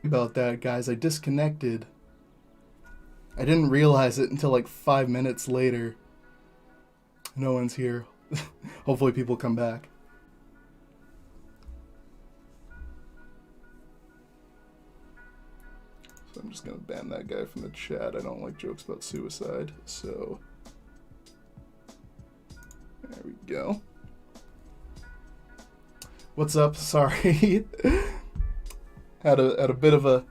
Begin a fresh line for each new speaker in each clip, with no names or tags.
About that, guys. I disconnected. I didn't realize it until like 5 minutes later. No one's here. Hopefully people come back. So I'm just gonna ban that guy from the chat. I don't like jokes about suicide. So there we go. What's up? Sorry. had a bit of a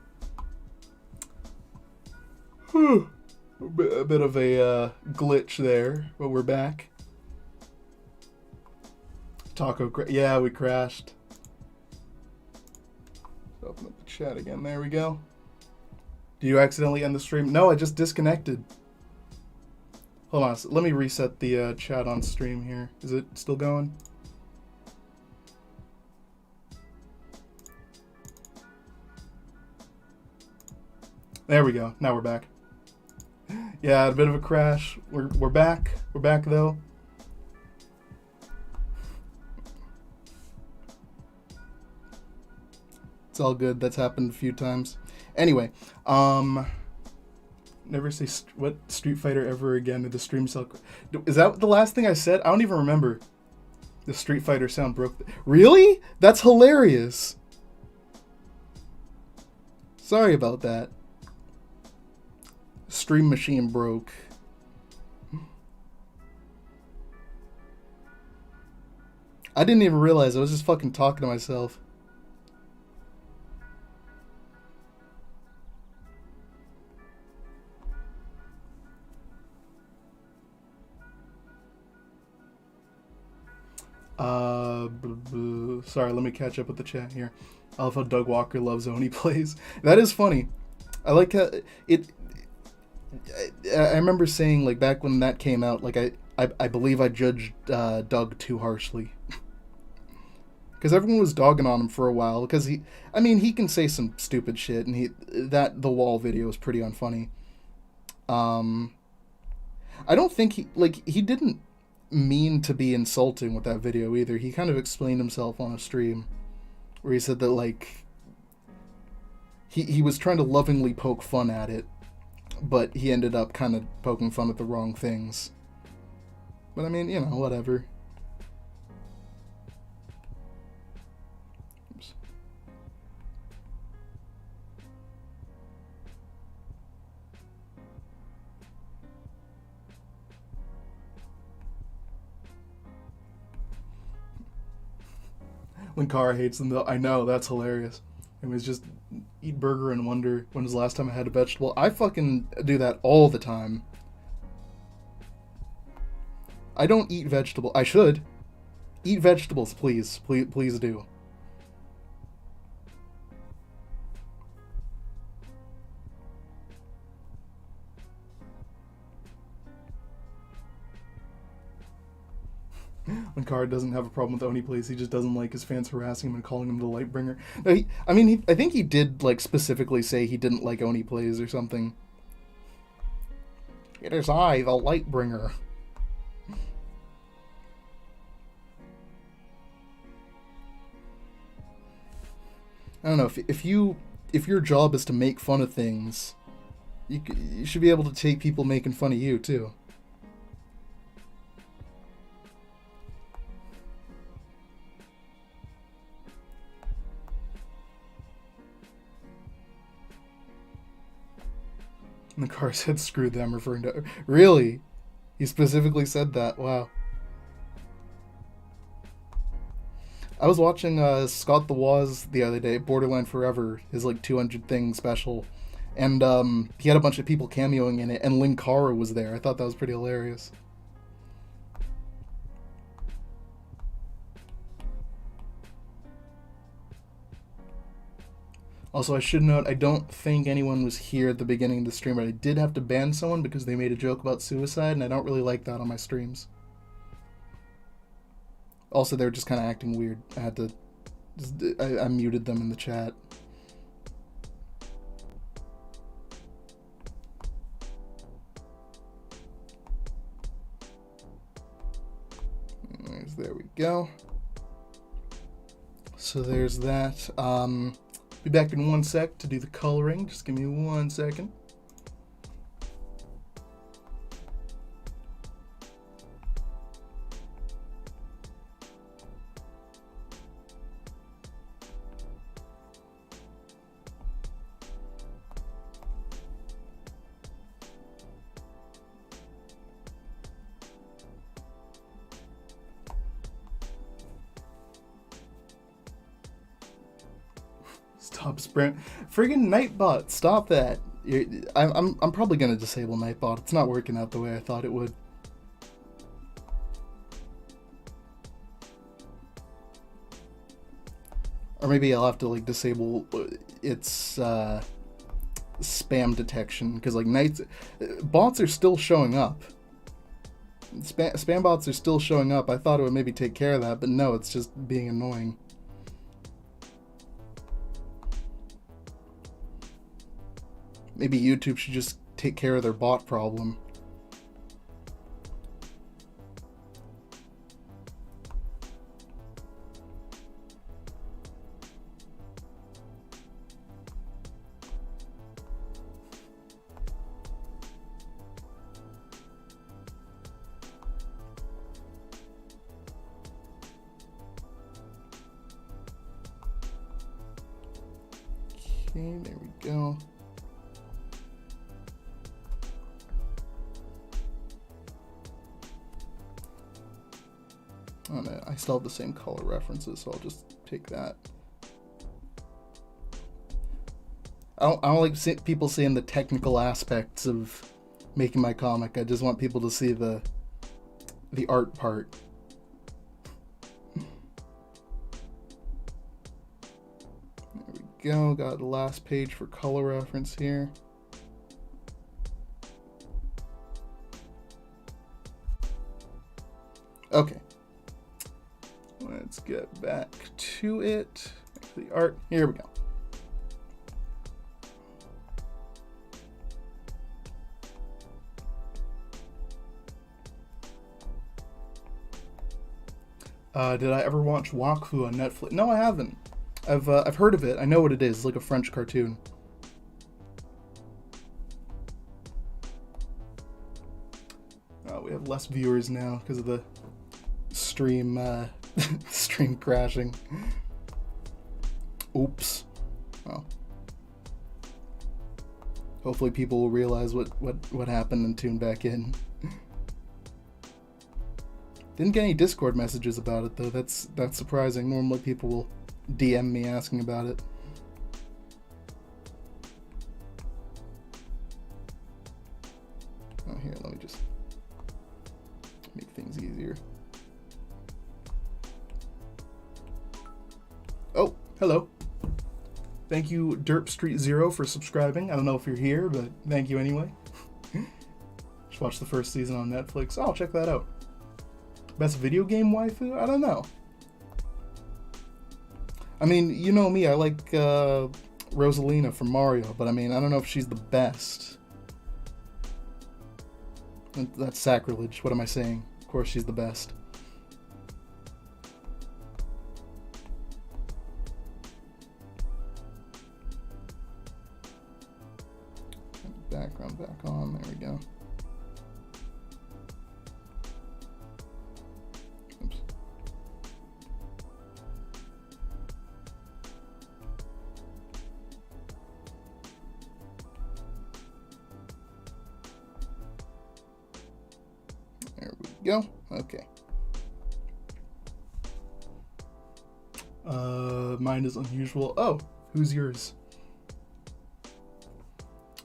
bit of a glitch there, but we're back. Yeah, we crashed. Open up the chat again. There we go. Do you accidentally end the stream? No, I just disconnected. Hold on. Let me reset the chat on stream here. Is it still going? There we go. Now we're back. Yeah, a bit of a crash. We're back. We're back though. It's all good. That's happened a few times. Anyway, never say what Street Fighter ever again. The stream cell. Is that the last thing I said? I don't even remember. The Street Fighter sound broke. Really? That's hilarious. Sorry about that. Stream machine broke. I didn't even realize. I was just fucking talking to myself. Sorry, let me catch up with the chat here. I love how Doug Walker loves Oni plays. That is funny. I like how it. I remember saying, like, back when that came out, like, I believe I judged Doug too harshly. Because everyone was dogging on him for a while. Because he can say some stupid shit, and the wall video is pretty unfunny. I don't think he didn't mean to be insulting with that video either. He kind of explained himself on a stream where he said that, like, he was trying to lovingly poke fun at it, but he ended up kind of poking fun at the wrong things. But I mean, you know, whatever. Oops. Linkara hates them though. I know, that's hilarious. It was just eat burger and wonder when was the last time I had a vegetable. I fucking do that all the time. I don't eat vegetable. I should. Eat vegetables, please. Please do. When Card doesn't have a problem with Oni plays, he just doesn't like his fans harassing him and calling him the Lightbringer. No, I think he did like specifically say he didn't like Oni plays or something. It is I, the Lightbringer. I don't know if your job is to make fun of things, you should be able to take people making fun of you too. And the car said screw them, referring to... Really? He specifically said that. Wow. I was watching Scott the Woz the other day, Borderline Forever, his like 200 thing special. And he had a bunch of people cameoing in it, and Linkara was there. I thought that was pretty hilarious. Also, I should note, I don't think anyone was here at the beginning of the stream, but I did have to ban someone because they made a joke about suicide, and I don't really like that on my streams. Also, they were just kind of acting weird. I had to... I muted them in the chat. There we go. So there's that. Be back in 1 sec to do the coloring. Just give me 1 second. Stop sprint. Friggin' Nightbot, stop that. I'm probably gonna disable Nightbot. It's not working out the way I thought it would. Or maybe I'll have to like disable its spam detection, because like bots are still showing up. Spam bots are still showing up. I thought it would maybe take care of that, but no, it's just being annoying. Maybe YouTube should just take care of their bot problem. Okay, there we go. Oh, no, I still have the same color references, so I'll just take that. I don't like people seeing the technical aspects of making my comic. I just want people to see the art part. There we go. Got the last page for color reference here. Okay. Let's get back to it. The art. Here we go. Did I ever watch Wakfu on Netflix? No, I haven't. I've heard of it. I know what it is. It's like a French cartoon. We have less viewers now because of the stream stream crashing. Oops. Well, hopefully people will realize what happened and tune back in. Didn't get any Discord messages about it though. That's surprising. Normally people will DM me asking about it. Oh, here, let me just make things easier. Oh, hello. Thank you, Derp Street Zero, for subscribing. I don't know if you're here, but thank you anyway. Just watched the first season on Netflix. Oh, I'll check that out. Best video game waifu? I don't know. I mean, you know me, I like Rosalina from Mario, but I mean, I don't know if she's the best. That's sacrilege. What am I saying? Of course she's the best. Background back on. There we go. Oops. There we go. Okay. Mine is unusual. Oh, who's yours?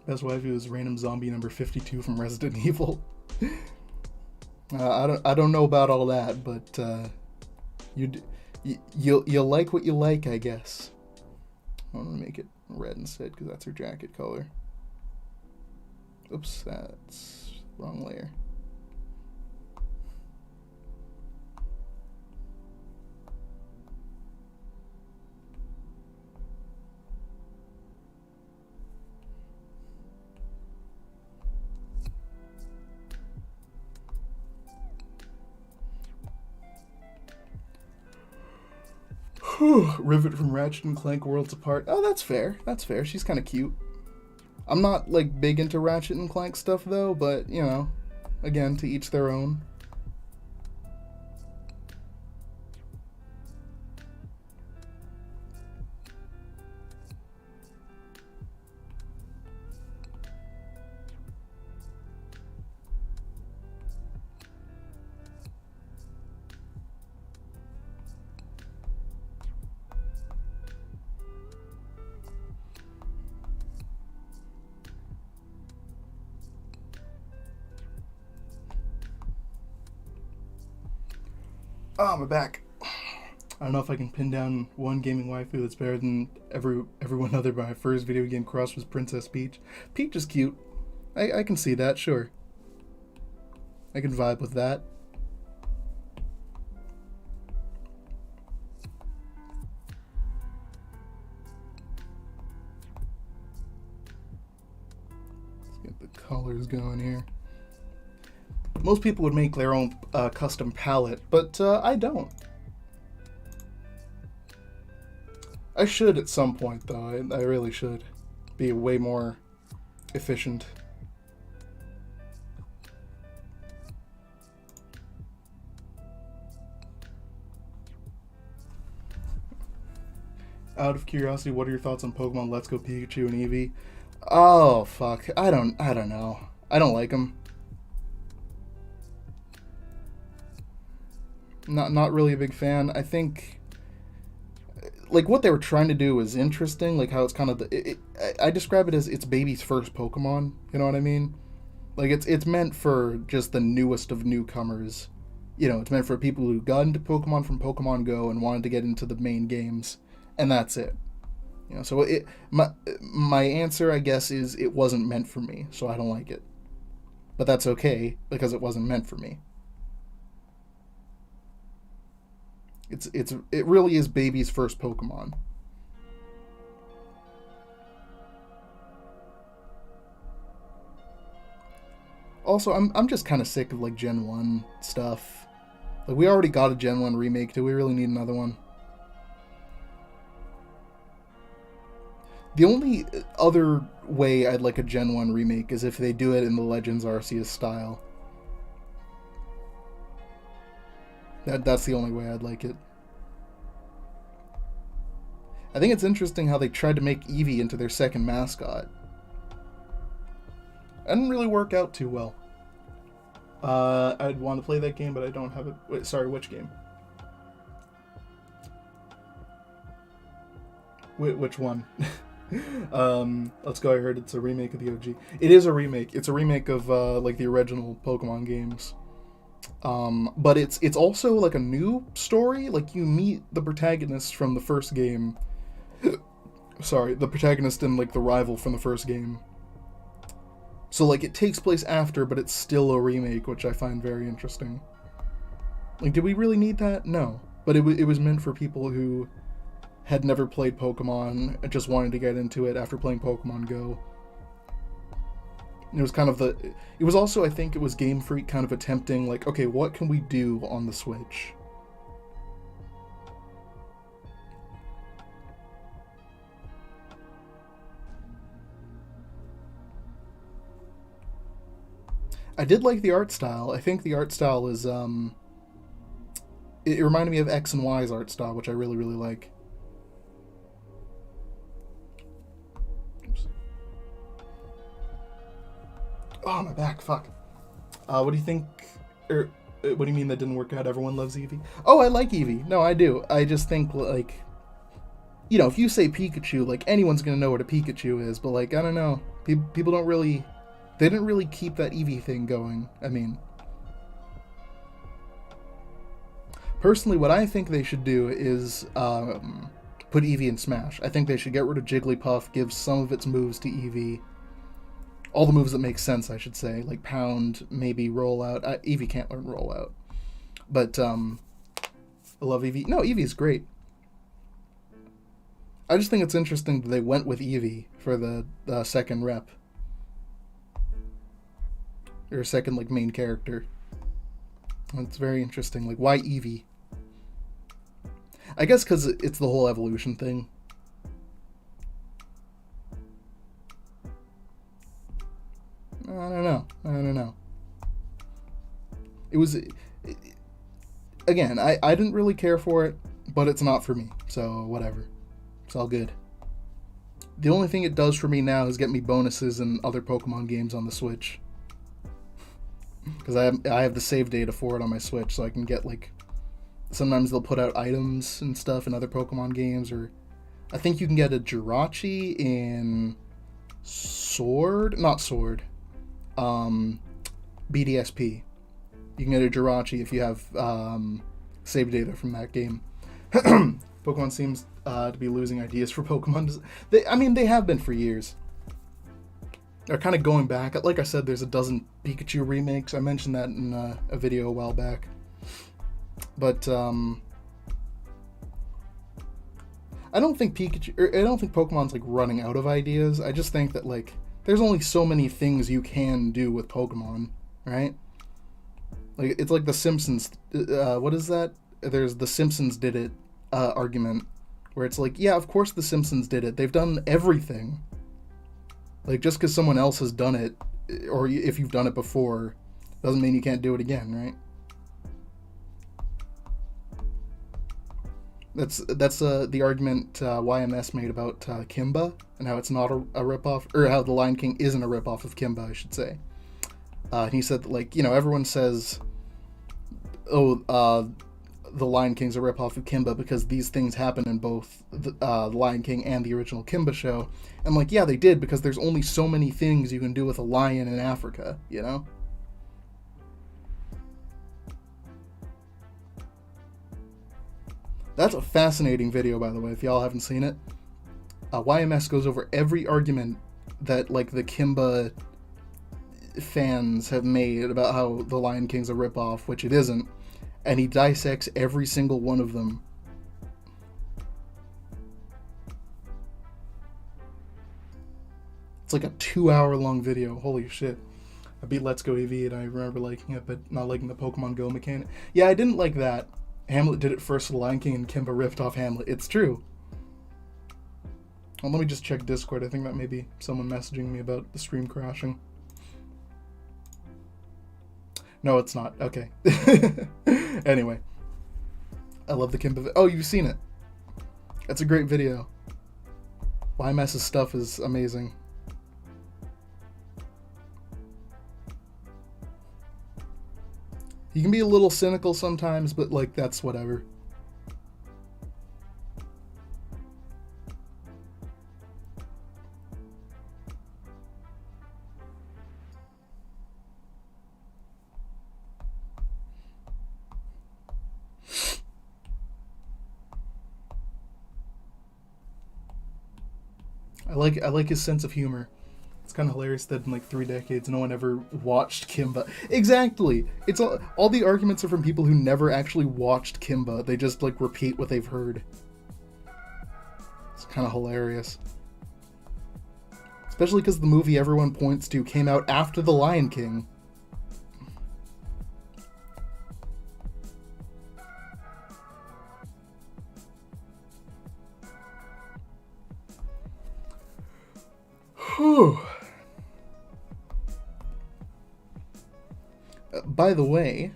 Best waifu is random zombie number 52 from Resident Evil. I don't know about all that, but you'll like what you like, I guess. I'm gonna make it red instead because that's her jacket color. Oops, that's wrong layer. Rivet from Ratchet and Clank Worlds Apart. Oh, that's fair. That's fair. She's kind of cute. I'm not, like, big into Ratchet and Clank stuff, though, but, you know, again, to each their own. Oh, my back. I don't know if I can pin down one gaming waifu that's better than everyone other, but my first video game cross was Princess Peach. Peach is cute. I can see that, sure. I can vibe with that. Let's get the colors going here. Most people would make their own custom palette, but I don't. I should at some point, though. I really should. Be way more efficient. Out of curiosity, what are your thoughts on Pokemon Let's Go Pikachu and Eevee? Oh, fuck. I don't know. I don't like them. Not really a big fan. I think, like, what they were trying to do was interesting. Like, how it's kind of I describe it as it's baby's first Pokemon. You know what I mean? Like, it's meant for just the newest of newcomers. You know, it's meant for people who got into Pokemon from Pokemon Go and wanted to get into the main games, and that's it. You know, so my answer, I guess, is it wasn't meant for me, so I don't like it. But that's okay because it wasn't meant for me. It really is baby's first Pokemon. Also, I'm just kind of sick of, like, Gen 1 stuff. Like, we already got a Gen 1 remake. Do we really need another one? The only other way I'd like a Gen 1 remake is if they do it in the Legends Arceus style. That's the only way I'd like it. I think it's interesting how they tried to make Eevee into their second mascot. That didn't really work out too well. I'd want to play that game, but I don't have it. Wait, sorry, which game? Which one? Let's go. I heard it's a remake of the OG. It is a remake. It's a remake of like the original Pokemon games. But it's also like a new story. Like, you meet the protagonist from the first game. Sorry, the protagonist and, like, the rival from the first game. So, like, it takes place after, but it's still a remake, which I find very interesting. Like, did we really need that? No. But it was meant for people who had never played Pokemon and just wanted to get into it after playing Pokemon Go. It was kind of it was also, I think it was Game Freak kind of attempting, like, okay, what can we do on the Switch? I did like the art style. I think the art style is, it reminded me of X and Y's art style, which I really, really like. Oops. Oh, my back, fuck. What do you think, or what do you mean that didn't work out? Everyone loves Eevee? Oh, I like Eevee. No, I do. I just think, like, you know, if you say Pikachu, like, anyone's gonna know what a Pikachu is, but, like, I don't know. People don't really... They didn't really keep that Eevee thing going. I mean, personally, what I think they should do is put Eevee in Smash. I think they should get rid of Jigglypuff, give some of its moves to Eevee. All the moves that make sense, I should say. Like Pound, maybe Rollout. Eevee can't learn Rollout. But, I love Eevee. No, Eevee is great. I just think it's interesting that they went with Eevee for the second rep. Or second, like, main character. It's very interesting. Like, why Eevee? I guess because it's the whole evolution thing. I don't know. It was, again, I didn't really care for it, but it's not for me, so whatever. It's all good. The only thing it does for me now is get me bonuses in other Pokemon games on the Switch. Because I have the save data for it on my Switch, so I can get, like, sometimes they'll put out items and stuff in other Pokemon games, or I think you can get a Jirachi in BDSP. You can get a Jirachi if you have save data from that game. Pokemon seems to be losing ideas for Pokemon. They have been for years. They're kind of going back. Like I said, there's a dozen Pikachu remakes. I mentioned that in a video a while back. But I don't think Pokemon's like running out of ideas. I just think that like there's only so many things you can do with Pokemon, right? Like it's like the Simpsons. What is that? There's the Simpsons did it argument, where it's like, yeah, of course the Simpsons did it. They've done everything. Like just because someone else has done it, or if you've done it before, doesn't mean you can't do it again, right? That's the argument YMS made about Kimba and how it's not a ripoff, or how The Lion King isn't a ripoff of Kimba, I should say. And he said, like, you know, everyone says, oh, The Lion King's a ripoff of Kimba because these things happen in both the Lion King and the original Kimba show. And like, yeah, they did, because there's only so many things you can do with a lion in Africa, you know? That's a fascinating video, by the way, if y'all haven't seen it. YMS goes over every argument that, like, the Kimba fans have made about how The Lion King's a ripoff, which it isn't, and he dissects every single one of them. It's like a 2-hour-long video. Holy shit. I beat Let's Go EV, and I remember liking it, but not liking the Pokemon Go mechanic. Yeah, I didn't like that. Hamlet did it first for The Lion King, and Kimba ripped off Hamlet. It's true. Well, let me just check Discord. I think that may be someone messaging me about the stream crashing. No, it's not. Okay. Anyway. I love the Kimba. Oh, you've seen it. That's a great video. YMS's stuff is amazing. You can be a little cynical sometimes, but, like, that's whatever. I like his sense of humor. It's kind of hilarious that in like 3 decades no one ever watched Kimba. Exactly. It's all the arguments are from people who never actually watched Kimba. They just like repeat what they've heard. It's kind of hilarious. Especially because the movie everyone points to came out after The Lion King. Whew. By the way,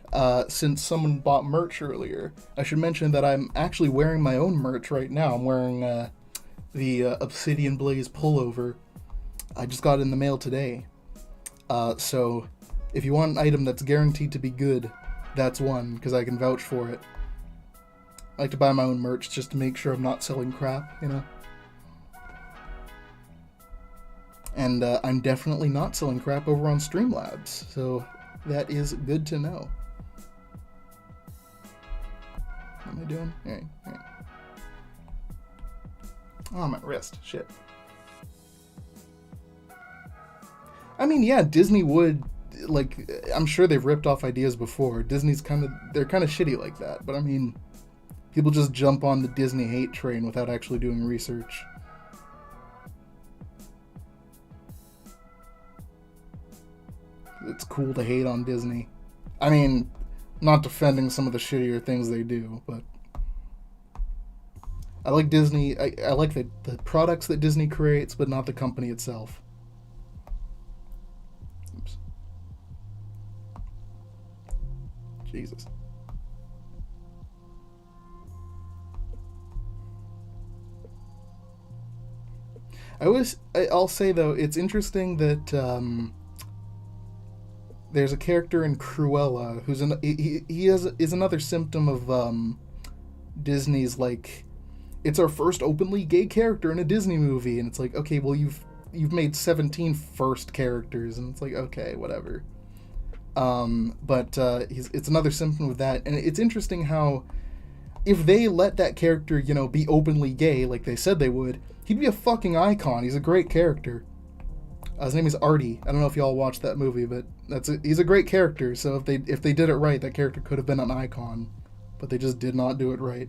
since someone bought merch earlier, I should mention that I'm actually wearing my own merch right now. I'm wearing the Obsidian Blaze pullover. I just got it in the mail today. So if you want an item that's guaranteed to be good, that's one, because I can vouch for it. I like to buy my own merch just to make sure I'm not selling crap, you know? And I'm definitely not selling crap over on Streamlabs, so that is good to know. What am I doing? Alright. Oh, my wrist. Shit. I mean, yeah, Disney would, like, I'm sure they've ripped off ideas before. They're kind of shitty like that, but I mean, people just jump on the Disney hate train without actually doing research. It's cool to hate on Disney. I mean, not defending some of the shittier things they do, but I like Disney. I like the products that Disney creates, but not the company itself. Oops. Jesus. I'll say though, it's interesting that there's a character in Cruella who's is another symptom of Disney's like, it's our first openly gay character in a Disney movie, and it's like, okay, well you've made 17 first characters, and it's like, okay, whatever. But it's another symptom of that, and it's interesting how if they let that character, be openly gay like they said they would, he'd be a fucking icon. He's a great character. His name is Artie. I don't know if y'all watched that movie, but he's a great character. So if they did it right, that character could have been an icon, but they just did not do it right.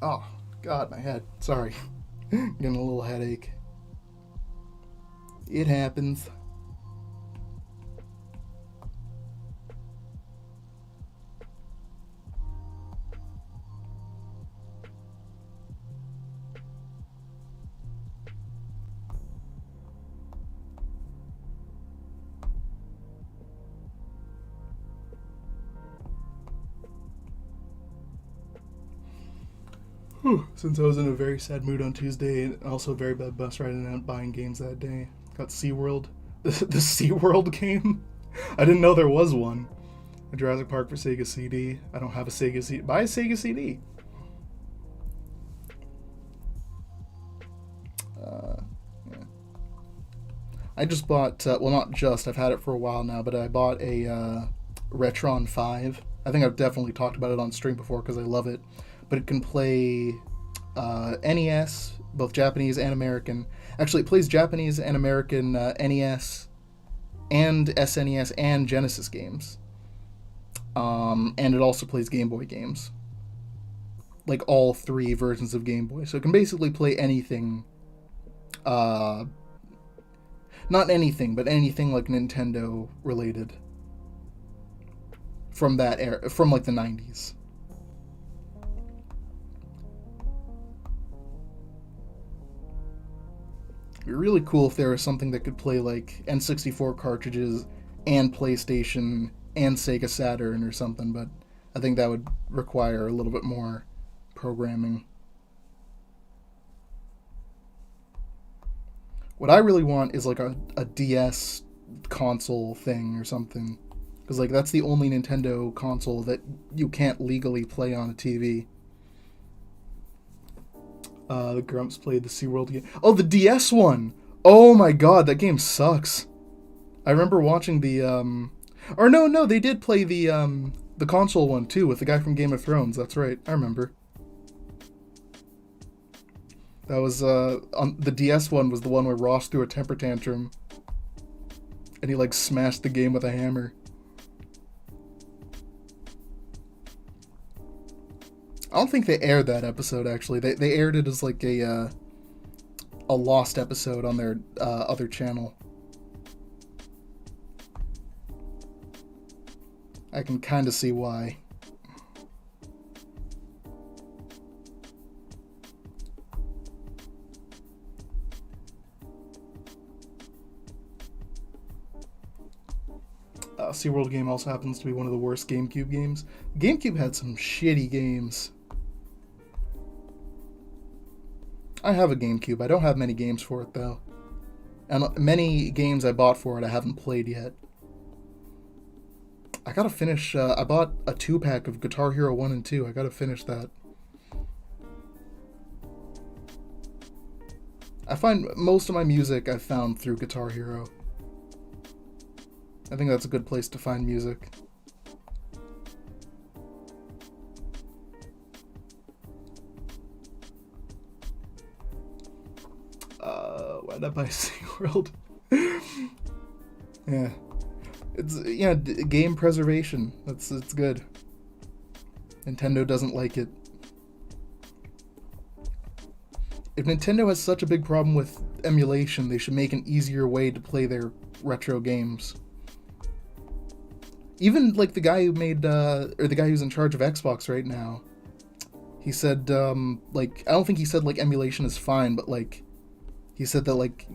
Oh God, my head. Sorry, getting a little headache. It happens. Since I was in a very sad mood on Tuesday and also a very bad bus ride and ended up buying games that day. Got SeaWorld. The SeaWorld game? I didn't know there was one. A Jurassic Park for Sega CD. I don't have a Sega CD. Buy a Sega CD. Yeah. I just bought, well not just, I've had it for a while now, but I bought a Retron 5. I think I've definitely talked about it on stream before because I love it. But it can play NES, both Japanese and American. Actually, it plays Japanese and American NES and SNES and Genesis games. And it also plays Game Boy games. Like all three versions of Game Boy. So it can basically play anything. Not anything, but anything like Nintendo related. From that era, from like the 90s. It'd be really cool if there was something that could play like N64 cartridges and PlayStation and Sega Saturn or something, but I think that would require a little bit more programming. What I really want is like a DS console thing or something, because like that's the only Nintendo console that you can't legally play on a TV. The Grumps played the SeaWorld game. Oh, the DS one! Oh my god, that game sucks. I remember watching the, Or no, they did play the console one, too, with the guy from Game of Thrones. That's right, I remember. That was, on the DS one was the one where Ross threw a temper tantrum. And he, like, smashed the game with a hammer. I don't think they aired that episode, actually. They aired it as, like, a lost episode on their other channel. I can kind of see why. SeaWorld game also happens to be one of the worst GameCube games. GameCube had some shitty games. I have a GameCube. I don't have many games for it, though. And many games I bought for it I haven't played yet. I gotta finish... I bought a 2-pack of Guitar Hero 1 and 2. I gotta finish that. I find most of my music I've found through Guitar Hero. I think that's a good place to find music. Why'd I buy SeaWorld? Yeah. It's, game preservation. It's good. Nintendo doesn't like it. If Nintendo has such a big problem with emulation, they should make an easier way to play their retro games. Even like the guy who made or the guy who's in charge of Xbox right now, he said like I don't think he said like emulation is fine, but like he said that like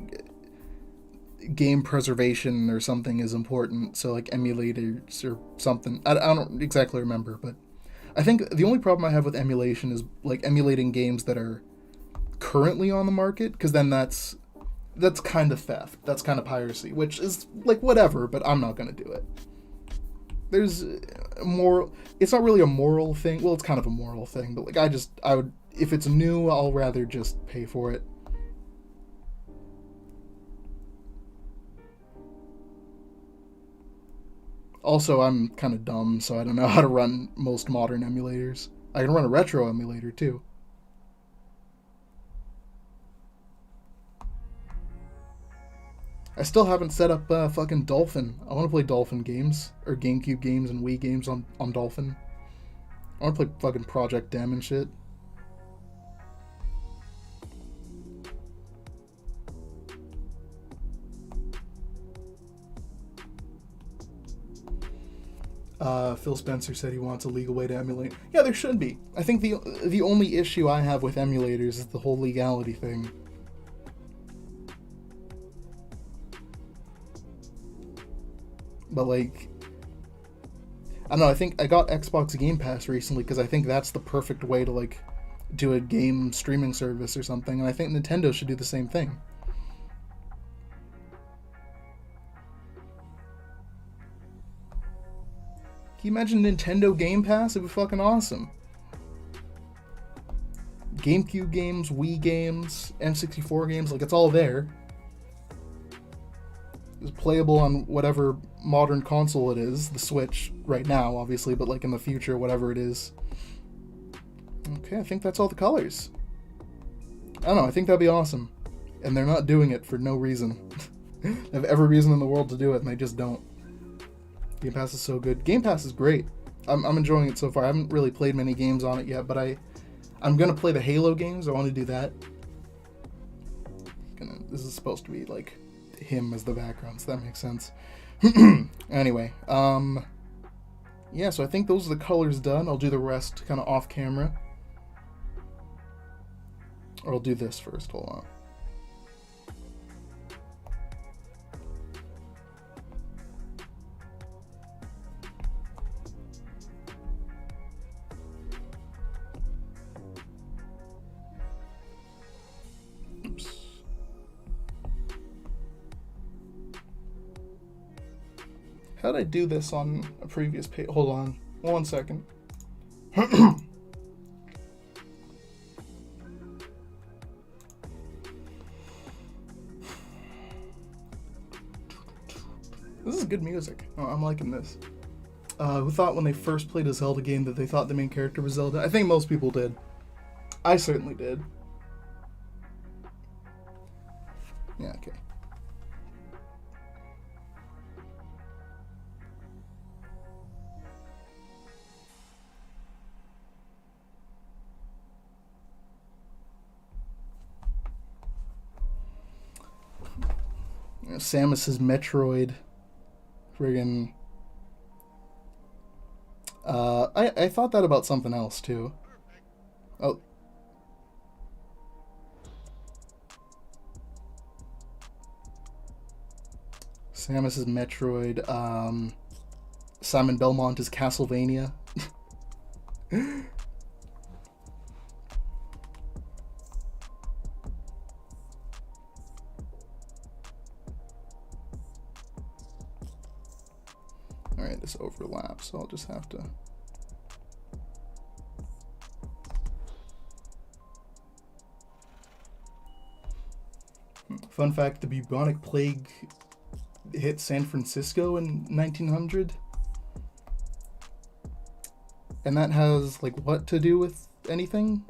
game preservation or something is important, so like emulators or something. I don't exactly remember, but I think the only problem I have with emulation is like emulating games that are currently on the market, because then that's kind of theft, that's kind of piracy, which is like whatever, but I'm not going to do it. There's a moral, it's not really a moral thing, well it's kind of a moral thing, but like I would, if it's new, I'll rather just pay for it. Also, I'm kind of dumb, so I don't know how to run most modern emulators. I can run a retro emulator too. I still haven't set up fucking Dolphin. I want to play Dolphin games, or GameCube games and Wii games on Dolphin. I want to play fucking Project Dem and shit. Phil Spencer said he wants a legal way to emulate. Yeah, there should be. I think the only issue I have with emulators is the whole legality thing. But like, I don't know. I think I got Xbox Game Pass recently because I think that's the perfect way to like do a game streaming service or something, and I think Nintendo should do the same thing. Can you imagine Nintendo Game Pass? It'd be fucking awesome. GameCube games, Wii games, N64 games, like it's all there. It's playable on whatever modern console it is, the Switch right now, obviously, but like in the future, whatever it is. Okay, I think that's all the colors. I don't know, I think that'd be awesome. And they're not doing it for no reason. They have every reason in the world to do it, and they just don't. Game Pass is so good. Game Pass is great. I'm enjoying it so far. I haven't really played many games on it yet, but I'm gonna play the Halo games. I want to do that. This is supposed to be like him as the background, so that makes sense. Anyway, yeah, so I think those are the colors done. I'll do the rest kind of off camera. Or I'll do this first. Hold on. How'd I do this on a previous page? Hold on. 1 second. This is good music. Oh, I'm liking this. Who thought when they first played a Zelda game that they thought the main character was Zelda? I think most people did. I certainly did. Yeah, okay. Samus's Metroid. Friggin'. I thought that about something else too. Oh. Samus's Metroid. Simon Belmont is Castlevania. Alright, this overlaps, so I'll just have to... Fun fact, the bubonic plague hit San Francisco in 1900. And that has, like, what to do with anything?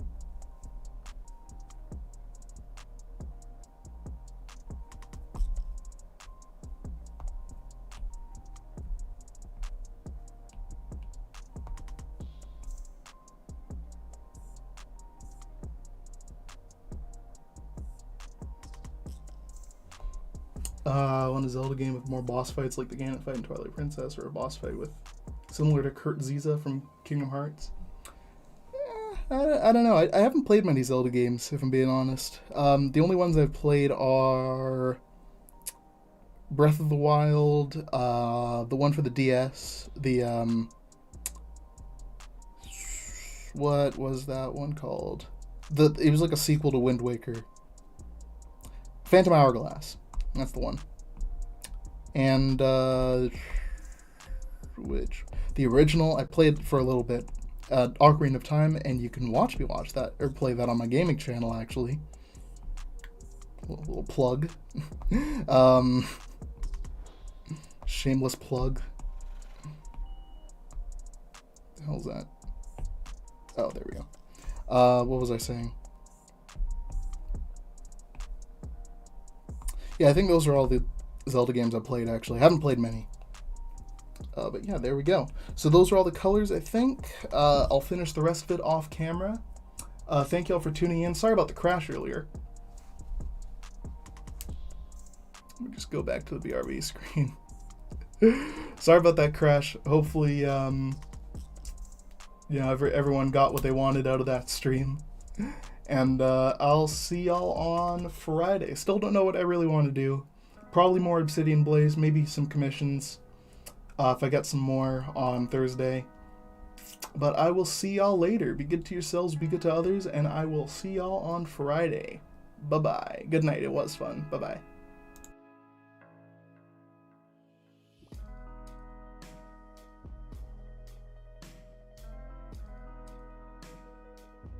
I want a Zelda game with more boss fights like the Ganon fight in Twilight Princess, or a boss fight with similar to Kurt Ziza from Kingdom Hearts. I don't know. I haven't played many Zelda games, if I'm being honest. The only ones I've played are Breath of the Wild, the one for the DS, what was that one called? It was like a sequel to Wind Waker. Phantom Hourglass. That's the one. And which the original I played for a little bit. Ocarina of Time, and you can watch me watch that or play that on my gaming channel actually. A little plug. Shameless plug. What the hell's that? Oh, there we go. What was I saying? Yeah, I think those are all the Zelda games I played actually. I haven't played many. But yeah, there we go. So those are all the colors, I think. I'll finish the rest of it off camera. Thank y'all for tuning in. Sorry about the crash earlier. Let me just go back to the BRB screen. Sorry about that crash. Hopefully, you know, everyone got what they wanted out of that stream. And I'll see y'all on Friday. Still don't know what I really want to do. Probably more Obsidian Blaze, maybe some commissions. If I get some more on Thursday. But I will see y'all later. Be good to yourselves, be good to others, and I will see y'all on Friday. Bye-bye. Good night. It was fun. Bye-bye.